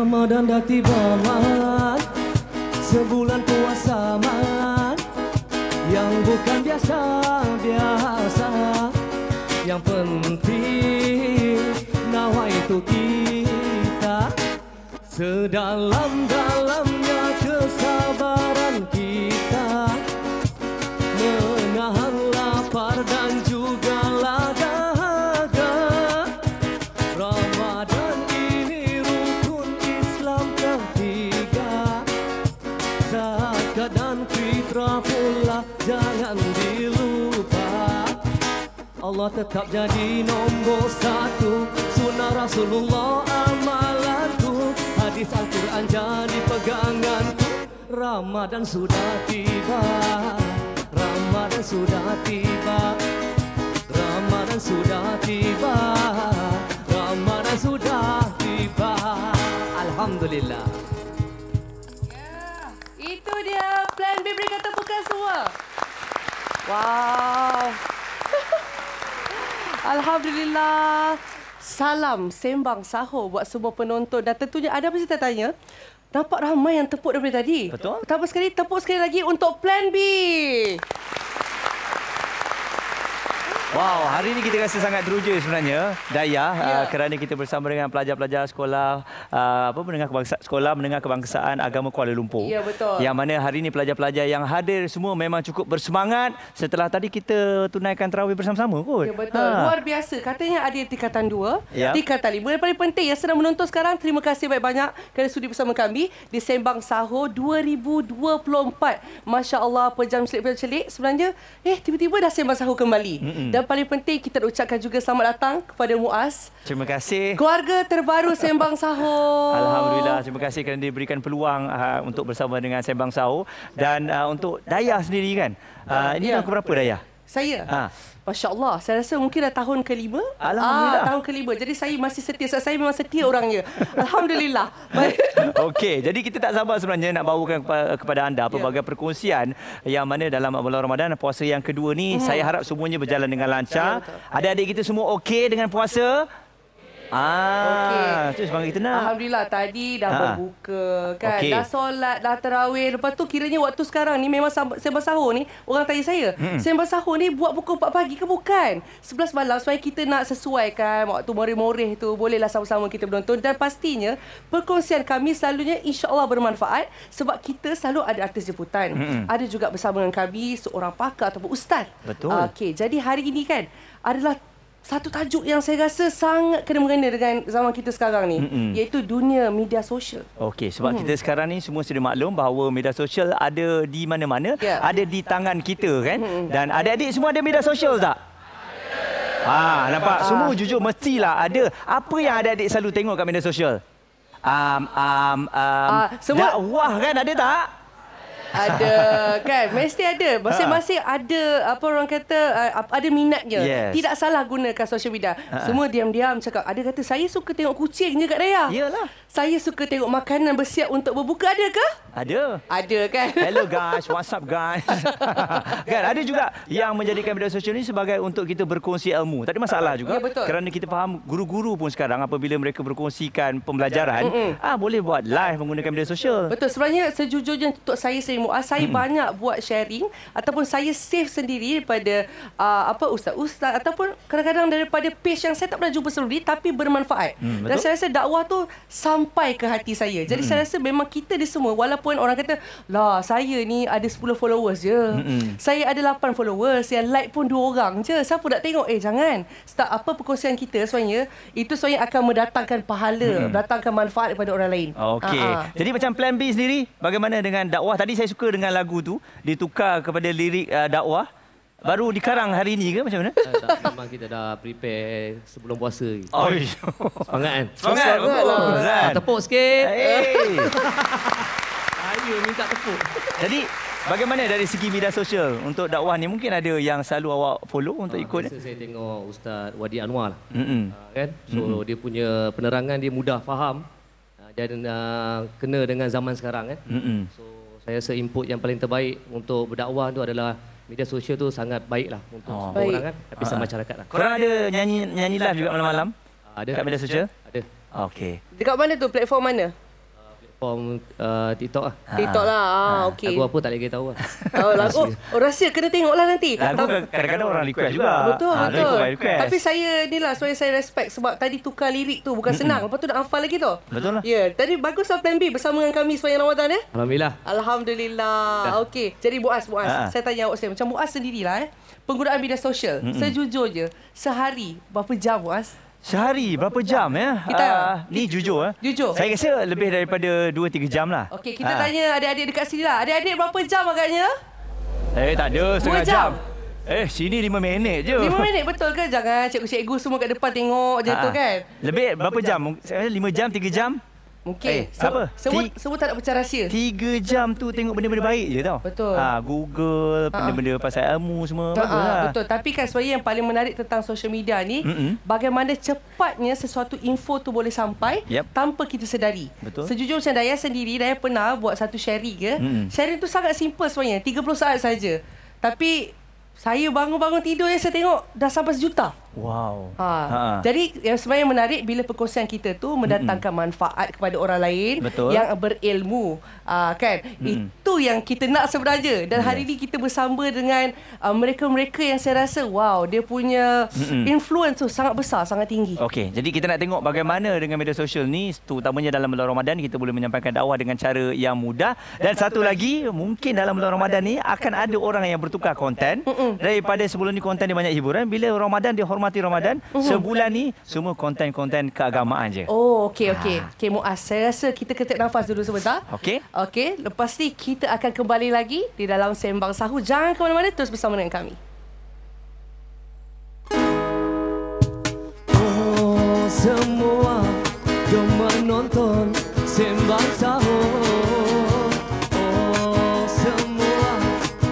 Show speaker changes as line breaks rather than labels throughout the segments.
Ramadan dah tiba man, sebulan puasa man, yang bukan biasa-biasa. Yang penting nawaitu kita, sedalam-dalamnya kesabaran kita, menahan lapar dan juga dahaga. Ramadan ini rukun Islam ketiga, zakat dan fitrah pula jangan dilupa. Allah tetap jadi nombor satu, sunnah Rasulullah amalanku, hadis Al-Quran jadi peganganku. Ramadan sudah tiba, Ramadan sudah tiba, Ramadan sudah tiba, Ramadan sudah tiba. Alhamdulillah.
Ya, itu dia Plan B, berikan tepukan semua. Wow. Alhamdulillah. Salam sembang sahur buat semua penonton. Dan tentunya ada apa saya tanya? Nampak ramai yang tepuk daripada tadi.
Betul.
Pertama sekali, tepuk sekali lagi untuk Plan B.
Wow, hari ini kita rasa sangat teruja sebenarnya, Dayah, kerana kita bersama dengan pelajar-pelajar sekolah sekolah menengah kebangsaan agama Kuala Lumpur.
Ya, betul.
Yang mana hari ini pelajar-pelajar yang hadir semua memang cukup bersemangat setelah tadi kita tunaikan tarawih bersama-sama kot.
Ya, betul. Luar biasa. Katanya ada tingkatan 2, tingkatan 5. Yang paling penting yang sedang menonton sekarang, terima kasih banyak-banyak kerana sudi bersama kami di Sembang Sahur 2024. Masya Allah, pejam celik-celik. Sebenarnya, tiba-tiba dah Sembang Sahur kembali. Dan paling penting, kita ucapkan juga selamat datang kepada Muaz.
Terima kasih.
Keluarga terbaru Sembang Sahur.
Alhamdulillah, terima kasih kerana diberikan peluang untuk bersama dengan Sembang Sahur. Dan untuk Dayah sendiri kan, ini tahun keberapa Dayah?
Saya? Masya Allah, saya rasa mungkin dah tahun ke-5.
Alhamdulillah.
Tahun ke-5. Jadi saya masih setia. Saya memang setia orangnya. Alhamdulillah.
Okey, jadi kita tak sabar sebenarnya nak bawakan kepada anda pelbagai perkongsian yang mana dalam bulan Ramadan, puasa yang kedua ni, saya harap semuanya berjalan dengan lancar. Adik-adik kita semua okey dengan puasa? Itu semangat kita nak.
Alhamdulillah, tadi dah berbuka kan. Dah solat, dah tarawih. Lepas tu kiranya waktu sekarang ni memang Sembang Sahur ni, orang tanya saya, Sembang Sahur ni buat pukul 4 pagi ke bukan? 11 malam supaya kita nak sesuaikan waktu moreh-moreh tu. Bolehlah sama-sama kita menonton. Dan pastinya perkongsian kami selalunya insya-Allah bermanfaat sebab kita selalu ada artis jemputan. Ada juga bersama dengan kami seorang pakar ataupun ustaz.
Betul.
Okey, jadi hari ini kan adalah satu tajuk yang saya rasa sangat kena-mengena dengan zaman kita sekarang ni, iaitu dunia media sosial.
Okey, sebab kita sekarang ni semua sudah maklum bahawa media sosial ada di mana-mana, ada di tangan kita kan. Dan adik-adik semua ada media sosial tak? Nampak? Semua jujur mestilah ada. Apa yang adik-adik selalu tengok kat media sosial?
Semua
dakwah kan, ada tak?
Ada kan, mesti ada. Masing-masing ada apa orang kata, ada minatnya. Tidak salah gunakan social media. Semua diam-diam cakap, ada kata saya suka tengok kucing je kat Dayah.
Iyalah.
Saya suka tengok makanan bersiap untuk berbuka, ada ke?
Ada.
Ada kan?
Hello guys, what's up guys? Kan ada juga yang menjadikan media sosial ni sebagai untuk kita berkongsi ilmu. Tak ada masalah juga.
Ya, betul.
Kerana kita faham guru-guru pun sekarang apabila mereka berkongsikan pembelajaran, boleh buat live menggunakan media sosial.
Betul. Sebenarnya sejujurnya untuk saya Muaz, saya banyak buat sharing ataupun saya save sendiri daripada ustaz-ustaz ataupun kadang-kadang daripada page yang saya tak pernah jumpa sebelum ni tapi bermanfaat. Dan saya rasa dakwah tu sampai ke hati saya. Jadi saya rasa memang kita di semua, walaupun orang kata, lah saya ni ada 10 followers je. Saya ada 8 followers, yang like pun 2 orang je. Siapa nak tengok? Jangan. Start apa perkongsian kita sebenarnya, itu sebenarnya akan mendatangkan pahala, mendatangkan manfaat kepada orang lain.
Okey. Jadi macam Plan B sendiri, bagaimana dengan dakwah? Tadi saya suka dengan lagu tu, ditukar kepada lirik dakwah. Baru dikarang hari ini ke macam mana?
Memang kita dah prepare sebelum puasa.
Semangat kan?
Semangat lah. Tepuk sikit. Saya minta tepuk.
Jadi bagaimana dari segi media sosial untuk dakwah ni? Mungkin ada yang selalu awak follow untuk ikut.
Biasa saya tengok Ustaz Wadi Anwar lah. Kan? So dia punya penerangan dia mudah faham dan kena dengan zaman sekarang kan. So saya rasa input yang paling terbaik untuk berdakwah tu adalah media sosial tu sangat baiklah untuk semua orang kan, lapisan masyarakat lah.
Korang ada nyanyi live juga malam-malam?
Ada.
Kat media sosial?
Ada.
Okey.
Dekat mana tu? Platform mana?
Platform TikTok lah.
TikTok lah. Okey.
Lagu apa tak boleh tahu lah.
Rahsia kena tengoklah nanti.
Lagu kadang-kadang orang request juga.
Betul.
Request.
Tapi saya ni lah sebenarnya saya respect sebab tadi tukar lirik tu bukan senang. Lepas tu nak hafal lagi tu.
Betul lah.
Ya, tadi bagus lah plan B bersama dengan kami sepanjang Ramadan Alhamdulillah. Okey. Jadi Muaz, saya tanya awak sekali. Macam Muaz sendirilah penggunaan media sosial. Sejujurnya sehari berapa jam Muaz?
Sehari berapa jam ya? Ni jujur.
Jujur.
Saya rasa lebih daripada 2-3 jam lah.
Okey, kita tanya adik-adik dekat sini lah. Adik-adik berapa jam agaknya?
Tak ada, setengah
2 jam.
Sini 5 minit je.
5 minit betul ke? Jangan cikgu-cikgu semua kat depan tengok je tu kan.
Lebih berapa jam? 5 jam, 3 jam?
Mungkin.
Apa?
Semua tak nak pecah rahsia.
3 jam tu tengok benda-benda baik je tau.
Betul.
Google, benda-benda pasal ilmu semua.
Betul. Tapi kan sebenarnya yang paling menarik tentang social media ni, bagaimana cepatnya sesuatu info tu boleh sampai tanpa kita sedari.
Betul.
Sejujurnya macam Daya sendiri, Daya pernah buat satu sharing ke. Sharing tu sangat simple sebenarnya. 30 saat saja. Tapi saya bangun-bangun tidur saya tengok dah sampai 1 juta.
Wow.
Jadi yang sebenarnya menarik bila perkongsian kita tu mendatangkan manfaat kepada orang lain.
Betul.
Yang berilmu, kan? Itu yang kita nak sebenarnya. Dan hari ni kita bersama dengan mereka-mereka yang saya rasa dia punya influence tu sangat besar, sangat tinggi.
Okey, jadi kita nak tengok bagaimana dengan media sosial ni, terutamanya dalam bulan Ramadan kita boleh menyampaikan dakwah dengan cara yang mudah. Dan satu lagi, mungkin dalam bulan Ramadan ni akan ada orang yang bertukar konten. Daripada sebelum ni konten dia banyak hiburan, bila Ramadan dia hormati Ramadan, sebulan ni semua konten-konten keagamaan je.
Okey. Okey Muaz, saya rasa kita ketik nafas dulu sebentar.
Okey.
Lepas ni kita akan kembali lagi di dalam Sembang Sahur. Jangan ke mana-mana, terus bersama dengan kami.
Semua jom menonton Sembang Sahur. Semua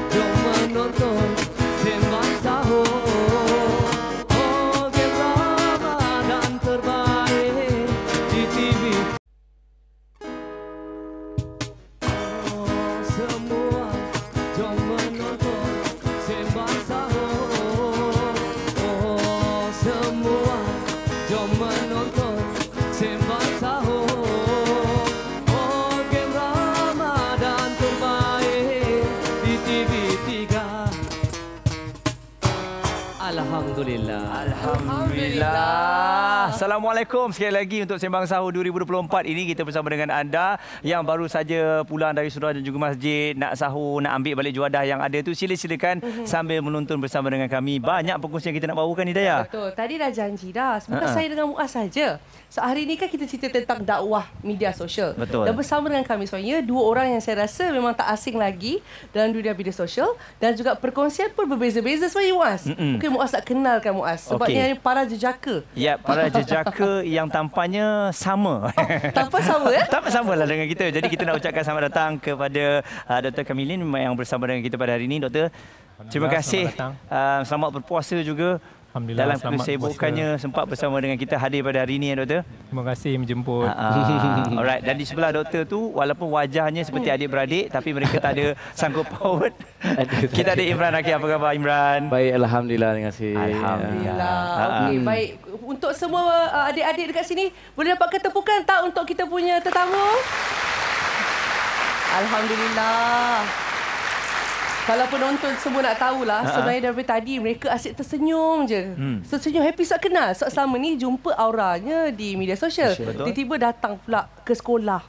jom menonton Sembang Sahur. Game Ramadan terbaik di TV. Semua jom menonton Sembang Sahur. Semua jom menonton Sembang Sahur. Game Ramadan terbaik di TV3. Alhamdulillah.
Assalamualaikum sekali lagi untuk Sembang Sahur 2024 ini. Kita bersama dengan anda yang baru saja pulang dari surau dan juga masjid, nak sahur, nak ambil balik juadah yang ada tu, silakan sambil menonton bersama dengan kami. Banyak perkongsian kita nak bawakan ni, Daya.
Betul. Tadi dah janji dah. Sebentar saya dengan Muaz saja. So, hari ni kan kita cerita tentang dakwah media sosial.
Betul.
Dan bersama dengan kami sebenarnya dua orang yang saya rasa memang tak asing lagi dalam dunia media sosial, dan juga perkongsian pun berbeza-beza sebenarnya Muaz. Mungkin Muaz nak kenalkan Muaz. Sebabnya para jejaka.
Ya, para jejaka yang tampaknya sama.
Tanpa sama
Tanpa sama lah dengan kita. Jadi kita nak ucapkan selamat datang kepada Dr. Kamilin yang bersama dengan kita pada hari ini. Doktor, terima kasih. Selamat berpuasa juga. Dalam kesibukannya sempat bersama dengan kita hadir pada hari ini, ya Doktor.
Terima kasih menjemput.
Alright, dan di sebelah Doktor tu, walaupun wajahnya seperti adik-beradik, tapi mereka tak ada sangkut paut. Kita ada Imran Akil. Apa khabar Imran?
Baik, Alhamdulillah. Terima kasih.
Alhamdulillah. Okey, baik. Untuk semua adik-adik dekat sini, boleh dapatkan tepukan tak untuk kita punya tetamu? Alhamdulillah. Kalau penonton semua nak tahulah, sebenarnya daripada tadi mereka asyik tersenyum je. Tersenyum, happy tak kenal. So, selama ni jumpa auranya di media sosial. Tiba-tiba datang pula ke sekolah.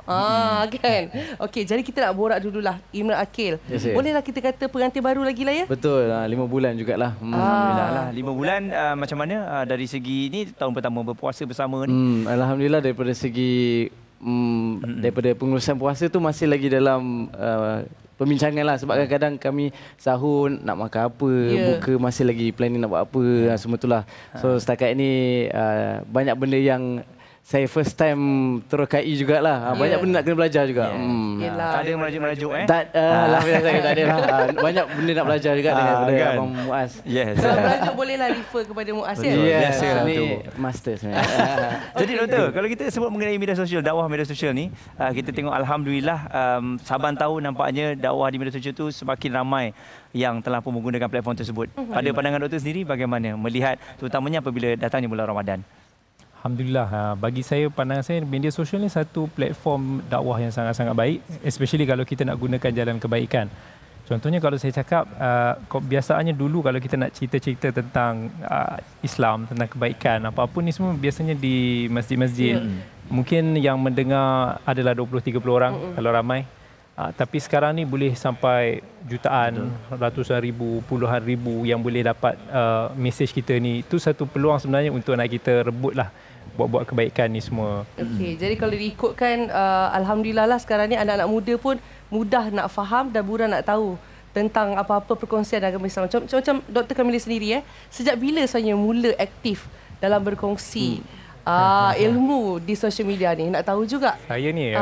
Kan? Okey, jadi kita nak borak dululah. Imran Akil. Bolehlah kita kata pengantin baru lagi lah ya?
Betul, 5 bulan jugalah.
Alhamdulillah lah. 5 bulan macam mana dari segi ni tahun pertama berpuasa bersama ni?
Alhamdulillah daripada segi daripada pengurusan puasa tu masih lagi dalam perbincangan lah, sebab kadang-kadang kami sahur nak makan apa, buka masih lagi planning nak buat apa, semua itulah. So setakat ini banyak benda yang saya first time terokai jugalah. Banyak benda nak kena belajar juga.
Tak ada merajuk-merajuk
Alhamdulillah saya tak ada lah. Banyak benda nak belajar juga daripada Abang Muaz.
Kalau merajuk bolehlah refer kepada Muaz ya.
Biasalah ni master sebenarnya.
Jadi Doktor, kalau kita sebut mengenai media sosial, dakwah media sosial ni, kita tengok alhamdulillah saban tahun nampaknya dakwah di media sosial tu semakin ramai yang telah pun menggunakan platform tersebut. Pada pandangan Doktor sendiri bagaimana melihat terutamanya apabila datangnya bulan Ramadan?
Alhamdulillah, bagi saya, pandangan saya, media sosial ni satu platform dakwah yang sangat-sangat baik, especially kalau kita nak gunakan jalan kebaikan. Contohnya kalau saya cakap, biasaannya dulu kalau kita nak cerita-cerita tentang Islam, tentang kebaikan, apa-apa ni semua biasanya di masjid-masjid. Mungkin yang mendengar adalah 20-30 orang kalau ramai. Tapi sekarang ni boleh sampai jutaan, ratusan ribu, puluhan ribu yang boleh dapat mesej kita ni. Itu satu peluang sebenarnya untuk nak kita rebut lah, buat-buat kebaikan ni semua.
Okey, jadi kalau diikutkan, alhamdulillah lah sekarang ni anak-anak muda pun mudah nak faham dan mudah nak tahu tentang apa-apa perkongsian agama Islam. Macam Dr. Kamila sendiri, sejak bila sebenarnya mula aktif dalam berkongsi ilmu di social media ni? Nak tahu juga.
Saya ni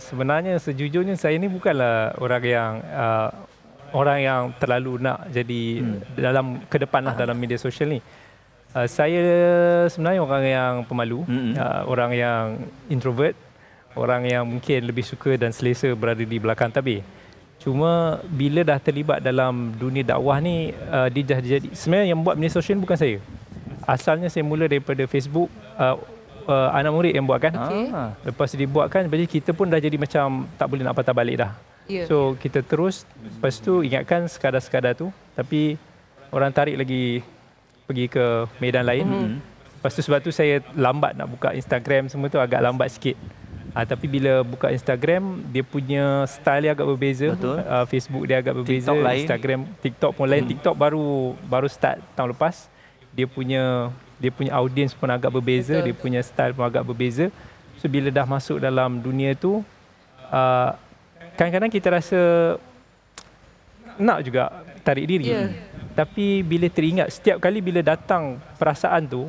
sebenarnya sejujurnya saya ni bukanlah orang yang terlalu nak jadi dalam ke depan lah dalam media sosial ni. Saya sebenarnya orang yang pemalu, orang yang introvert, orang yang mungkin lebih suka dan selesa berada di belakang tabir. Cuma bila dah terlibat dalam dunia dakwah ni, dia dah jadi, sebenarnya yang buat media sosial ni bukan saya. Asalnya saya mula daripada Facebook, anak murid yang buat kan. Lepas dibuatkan, jadi kita pun dah jadi macam tak boleh nak patah balik dah. So kita terus, lepas tu ingatkan sekadar-sekadar tu, tapi orang tarik lagi pergi ke medan lain. Lepas tu sebab tu saya lambat nak buka Instagram, semua tu agak lambat sikit. Tapi bila buka Instagram, dia punya style dia agak berbeza. Facebook dia agak berbeza, Instagram, TikTok pun lain. TikTok baru start tahun lepas. Dia punya audience pun agak berbeza, dia punya style pun agak berbeza. So bila dah masuk dalam dunia tu, kadang-kadang kita rasa nak juga tarik diri. Tapi bila teringat, setiap kali bila datang perasaan tu,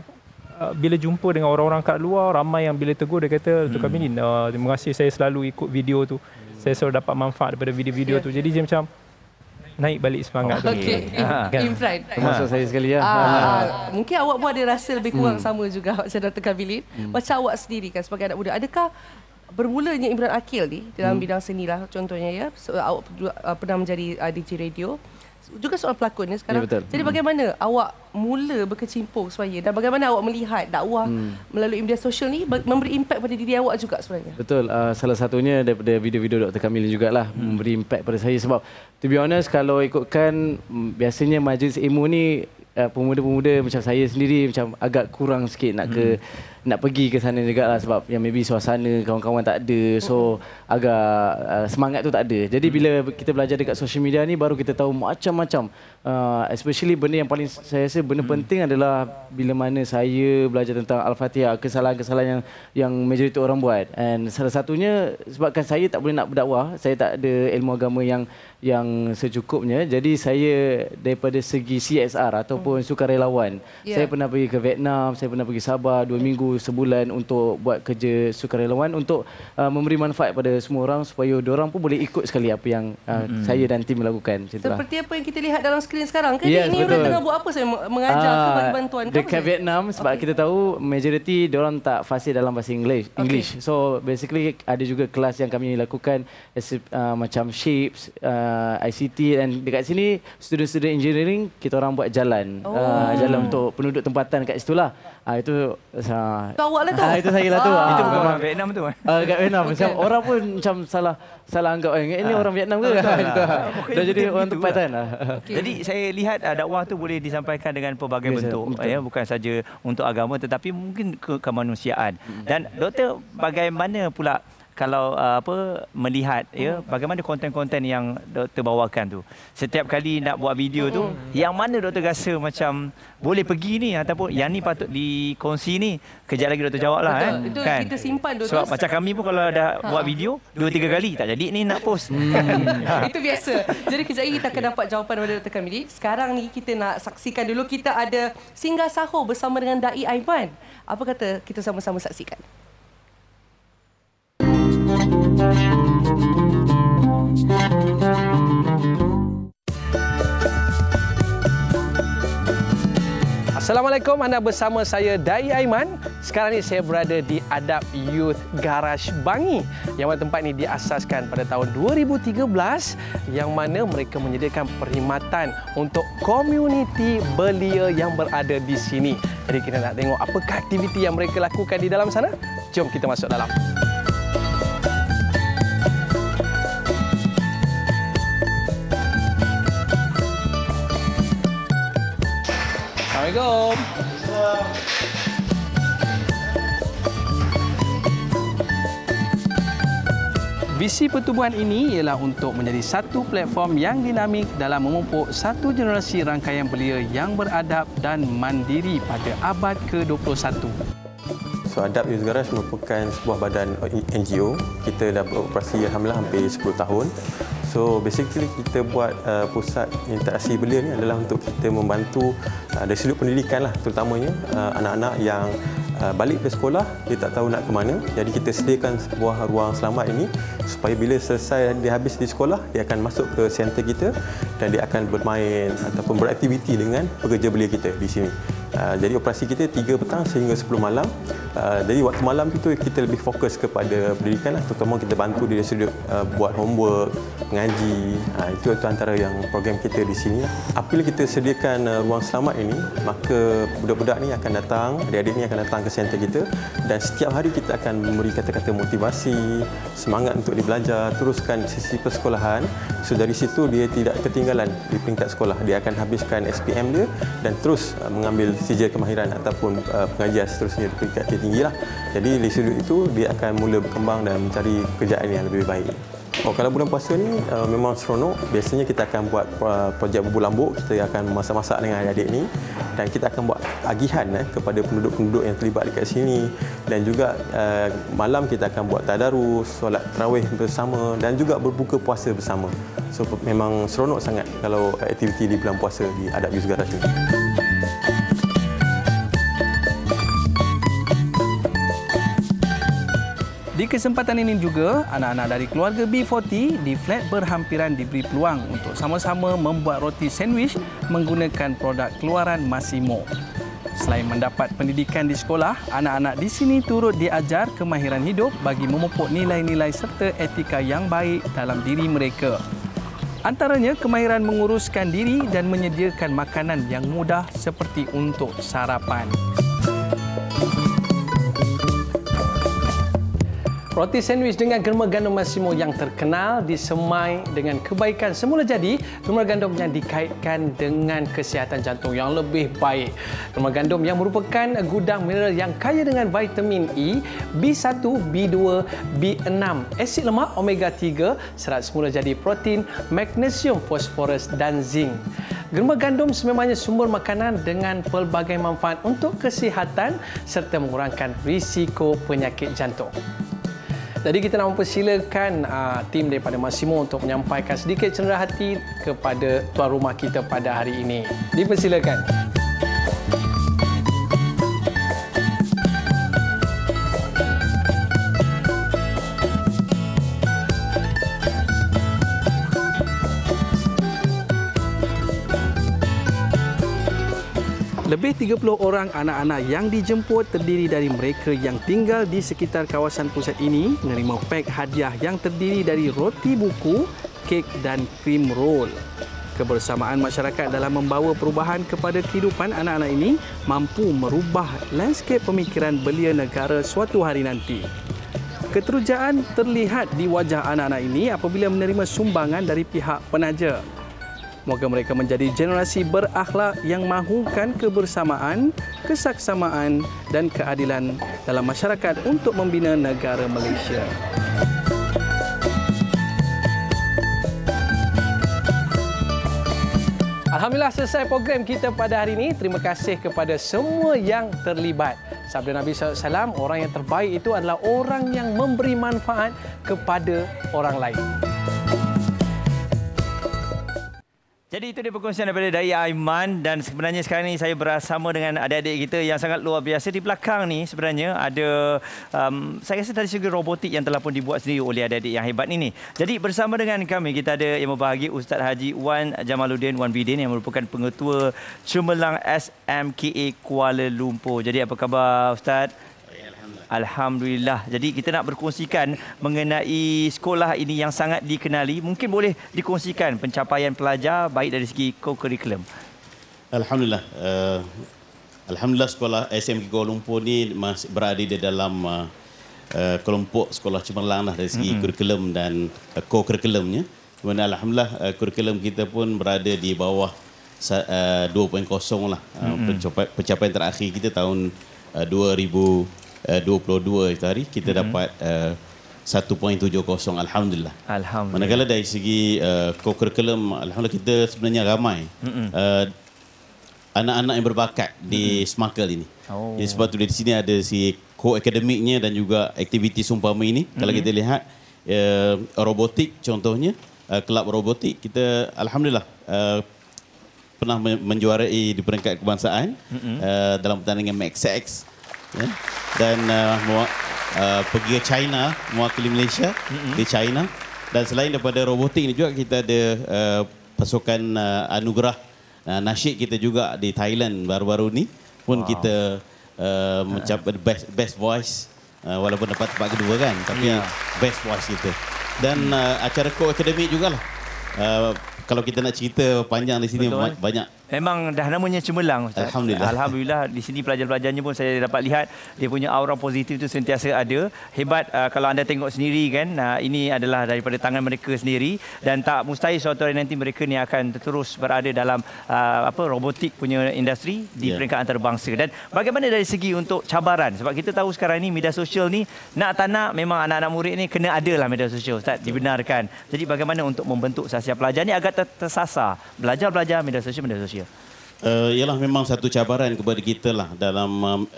bila jumpa dengan orang-orang kat luar, ramai yang bila tegur dia kata, Dr. Kamilin, terima kasih, saya selalu ikut video tu, saya selalu dapat manfaat daripada video-video tu. Jadi dia macam naik balik semangat tu.
In front.
Termasuk saya sekali ya.
Mungkin awak pun ada rasa lebih kurang sama juga macam Dr. Kamilin. Macam awak sendiri kan sebagai anak muda, adakah bermulanya Imran Aqil ni dalam bidang seni lah contohnya ya, awak pernah menjadi DJ radio, juga soal pelakon ni sekarang. Jadi bagaimana awak mula berkecimpung sebenarnya, dan bagaimana awak melihat dakwah melalui media sosial ni memberi impak pada diri awak juga sebenarnya?
Betul. Salah satunya daripada video-video Dr. Kamil jugalah memberi impak pada saya, sebab to be honest, kalau ikutkan biasanya majlis ilmu ni pemuda-pemuda macam saya sendiri macam agak kurang sikit nak pergi ke sana jugalah, sebab yang maybe suasana kawan-kawan tak ada, so agak semangat tu tak ada. Jadi bila kita belajar dekat social media ni, baru kita tahu macam-macam, especially benda yang paling saya rasa benda penting adalah bila mana saya belajar tentang Al-Fatihah, kesalahan-kesalahan yang majoriti orang buat. And salah satunya sebabkan saya tak boleh nak berdakwah, saya tak ada ilmu agama yang secukupnya. Jadi saya daripada segi CSR ataupun sukarelawan, saya pernah pergi ke Vietnam, saya pernah pergi Sabah 2 minggu, sebulan untuk buat kerja sukarelawan untuk memberi manfaat pada semua orang supaya diorang pun boleh ikut sekali apa yang saya dan tim melakukan.
Seperti apa yang kita lihat dalam skrin sekarang ke? Ini orang tengah buat apa? Saya mengajar ke bagi bantuan ke?
Dekat Vietnam, sebab kita tahu majoriti diorang tak fasih dalam bahasa English. So basically ada juga kelas yang kami lakukan macam shapes, ICT, dan dekat sini student-student engineering kita orang buat jalan. Jalan untuk penduduk tempatan kat situlah. Itu
awak lah tu.
Itu saya lah tu.
Itu bukan orang Vietnam tu.
Kat Vietnam macam orang pun macam salah anggap ini orang Vietnam ke? Dah jadi orang tempatan.
Jadi saya lihat dakwah tu boleh disampaikan dengan pelbagai bentuk, ya, bukan saja untuk agama tetapi mungkin kemanusiaan. Dan doktor, bagaimana pula kalau melihat ya bagaimana konten-konten yang doktor bawakan tu, setiap kali nak buat video tu, yang mana doktor rasa macam boleh pergi ni ataupun yang ni patut dikongsi ni, kejap lagi doktor jawab lah.
Itu
kan
kita simpan doktor.
Sebab macam kami pun kalau dah buat video 2-3 kali tak jadi ni nak post.
Itu biasa. Jadi kejap lagi kita akan dapat jawapan daripada Dr. Kamili. Sekarang ni kita nak saksikan dulu, kita ada singgah sahur bersama dengan Dai Aiman. Apa kata kita sama-sama saksikan?
Assalamualaikum, anda bersama saya Dai Aiman. Sekarang ni saya berada di Adab Youth Garage Bangi, yang mana tempat ini diasaskan pada tahun 2013, yang mana mereka menyediakan perkhidmatan untuk komuniti belia yang berada di sini. Jadi kita nak tengok apakah aktiviti yang mereka lakukan di dalam sana. Jom kita masuk dalam. Assalamualaikum. Visi pertubuhan ini ialah untuk menjadi satu platform yang dinamik dalam memupuk satu generasi rangkaian belia yang beradab dan mandiri pada abad ke-21.
So, Adab Youth Garage merupakan sebuah badan NGO. Kita dah beroperasi alhamdulillah hampir 10 tahun. So basically kita buat pusat interaksi belia ni adalah untuk kita membantu dari sudut pendidikan lah, terutamanya anak-anak yang balik ke sekolah, dia tak tahu nak ke mana. Jadi kita sediakan sebuah ruang selamat ini supaya bila selesai dia habis di sekolah, dia akan masuk ke center kita dan dia akan bermain ataupun beraktiviti dengan pekerja belia kita di sini. Jadi operasi kita 3 petang sehingga 10 malam. Jadi waktu malam itu kita lebih fokus kepada pendidikan lah, terutama kita bantu dia sudut buat homework, ngaji. Itu antara yang program kita di sini. Apabila kita sediakan ruang selamat ini, maka budak-budak ni akan datang, adik-adik ni akan datang ke center kita dan setiap hari kita akan memberi kata-kata motivasi, semangat untuk dia belajar, teruskan sisi persekolahan. So dari situ dia tidak ketinggalan di peringkat sekolah. Dia akan habiskan SPM dia dan terus mengambil sijil kemahiran ataupun pengajian seterusnya di peringkat tinggi lah. Jadi dari sudut itu dia akan mula berkembang dan mencari kerjaan yang lebih baik. Kalau bulan puasa ni memang seronok. Biasanya kita akan buat projek bubur lambuk. Kita akan masak-masak dengan adik-adik ni dan kita akan buat agihan kepada penduduk-penduduk yang terlibat dekat sini. Dan juga malam kita akan buat tadarus, solat tarawih bersama dan juga berbuka puasa bersama. So memang seronok sangat kalau aktiviti di bulan puasa di Adab Youth Garage ni.
Di kesempatan ini juga, anak-anak dari keluarga B40 di flat berhampiran diberi peluang untuk sama-sama membuat roti sandwich menggunakan produk keluaran Massimo. Selain mendapat pendidikan di sekolah, anak-anak di sini turut diajar kemahiran hidup bagi memupuk nilai-nilai serta etika yang baik dalam diri mereka. Antaranya kemahiran menguruskan diri dan menyediakan makanan yang mudah seperti untuk sarapan. Roti sandwich dengan germa gandum Massimo yang terkenal disemai dengan kebaikan semula jadi, germa gandum yang dikaitkan dengan kesihatan jantung yang lebih baik. Germa gandum yang merupakan gudang mineral yang kaya dengan vitamin E, B1, B2, B6, asid lemak omega 3, serat semula jadi protein, magnesium, fosforus dan zinc. Germa gandum sememangnya sumber makanan dengan pelbagai manfaat untuk kesihatan serta mengurangkan risiko penyakit jantung. Jadi kita nak mempersilakan tim daripada Massimo untuk menyampaikan sedikit cenderar hati kepada tuan rumah kita pada hari ini. Dipersilakan. Lebih 30 orang anak-anak yang dijemput terdiri dari mereka yang tinggal di sekitar kawasan pusat ini menerima pak hadiah yang terdiri dari roti buku, kek dan krim roll. Kebersamaan masyarakat dalam membawa perubahan kepada kehidupan anak-anak ini mampu merubah lanskap pemikiran belia negara suatu hari nanti. Keterujaan terlihat di wajah anak-anak ini apabila menerima sumbangan dari pihak penaja. Moga mereka menjadi generasi berakhlak yang mahukan kebersamaan, kesaksamaan dan keadilan dalam masyarakat untuk membina negara Malaysia. Alhamdulillah selesai program kita pada hari ini. Terima kasih kepada semua yang terlibat. Sabda Nabi SAW, orang yang terbaik itu adalah orang yang memberi manfaat kepada orang lain.
Jadi itu dia perkongsian daripada Dayi Aiman dan sebenarnya sekarang ni saya bersama dengan adik-adik kita yang sangat luar biasa. Di belakang ni sebenarnya ada saya rasa dari segi robotik yang telah pun dibuat sendiri oleh adik-adik yang hebat ini. Jadi bersama dengan kami kita ada yang berbahagia Ustaz Haji Wan Jamaluddin Wan Bidin yang merupakan pengetua Cemerlang SMKA Kuala Lumpur. Jadi apa khabar Ustaz? Alhamdulillah. Jadi kita nak berkongsikan mengenai sekolah ini yang sangat dikenali. Mungkin boleh dikongsikan pencapaian pelajar baik dari segi co-curriculum.
Alhamdulillah. Alhamdulillah sekolah SMK Kuala Lumpur ni masih berada di dalam kelompok sekolah cemerlang lah dari segi kurikulum dan co-kurikulumnya. Kemudian Alhamdulillah kurikulum kita pun berada di bawah 2.0 lah. Pencapaian terakhir kita tahun 2022 itu hari kita dapat 1.70. Alhamdulillah. Manakala dari segi co-kurikulum, Alhamdulillah kita sebenarnya ramai anak-anak yang berbakat di Smarkle ini. Jadi sebab tu di sini ada si co-akademiknya dan juga aktiviti seumpama ini. Kalau kita lihat robotik contohnya, kelab robotik kita Alhamdulillah pernah menjuarai di peringkat kebangsaan dalam pertandingan MaxX dan pergi ke China mewakili Malaysia di China. Dan selain daripada robotik ini juga kita ada pasukan anugerah nasyid kita juga di Thailand baru-baru ni pun kita mencapai best voice walaupun dapat tempat kedua kan, tapi best voice kita. Dan acara co-akademik jugalah. Kalau kita nak cerita panjang di sini banyak.
Memang dah namanya cemerlang, Ustaz. Alhamdulillah di sini pelajar-pelajarnya pun saya dapat lihat dia punya aura positif itu sentiasa ada. Hebat kalau anda tengok sendiri kan, ini adalah daripada tangan mereka sendiri dan tak mustahil suatu hari nanti mereka ni akan terus berada dalam robotik punya industri di peringkat antarabangsa. Dan bagaimana dari segi untuk cabaran, sebab kita tahu sekarang ni media sosial ni nak tak nak memang anak-anak murid ni kena adalah media sosial, Ustaz, dibenarkan. Jadi bagaimana untuk membentuk sasiap pelajar ni agar tersasar belajar media sosial.
Ialah memang satu cabaran kepada kita lah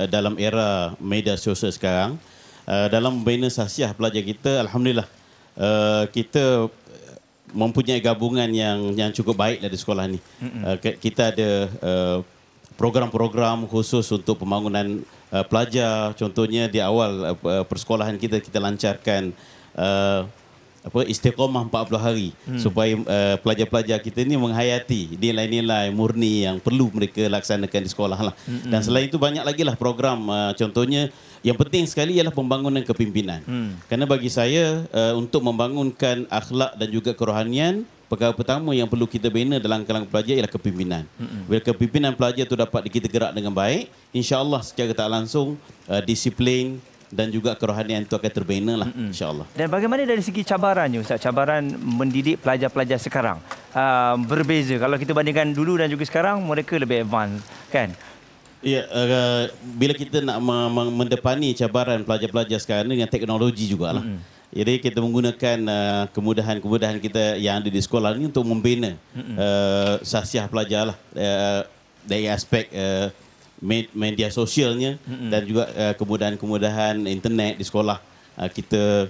dalam era media sosial sekarang. Dalam membina sasiah pelajar kita, Alhamdulillah kita mempunyai gabungan yang cukup baik dari sekolah ni. Kita ada program-program khusus untuk pembangunan pelajar. Contohnya di awal persekolahan kita lancarkan istiqamah 40 hari supaya pelajar-pelajar kita ni menghayati nilai-nilai murni yang perlu mereka laksanakan di sekolah lah. Dan selain itu banyak lagi lah program, contohnya yang penting sekali ialah pembangunan kepimpinan. Kerana bagi saya untuk membangunkan akhlak dan juga kerohanian, perkara pertama yang perlu kita bina dalam kalangan pelajar ialah kepimpinan. Bila kepimpinan pelajar itu dapat kita gerak dengan baik, insya-Allah secara tak langsung disiplin dan juga kerohanian itu akan terbina lah, insya-Allah.
Dan bagaimana dari segi cabarannya, Ustaz? Cabaran mendidik pelajar-pelajar sekarang berbeza. Kalau kita bandingkan dulu dan juga sekarang, mereka lebih advance, kan?
Ya, bila kita nak mendepani cabaran pelajar-pelajar sekarang dengan teknologi jugalah. Jadi kita menggunakan kemudahan-kemudahan kita yang ada di sekolah ini untuk membina sasiah pelajar lah dari aspek media sosialnya dan juga kemudahan-kemudahan internet di sekolah. Kita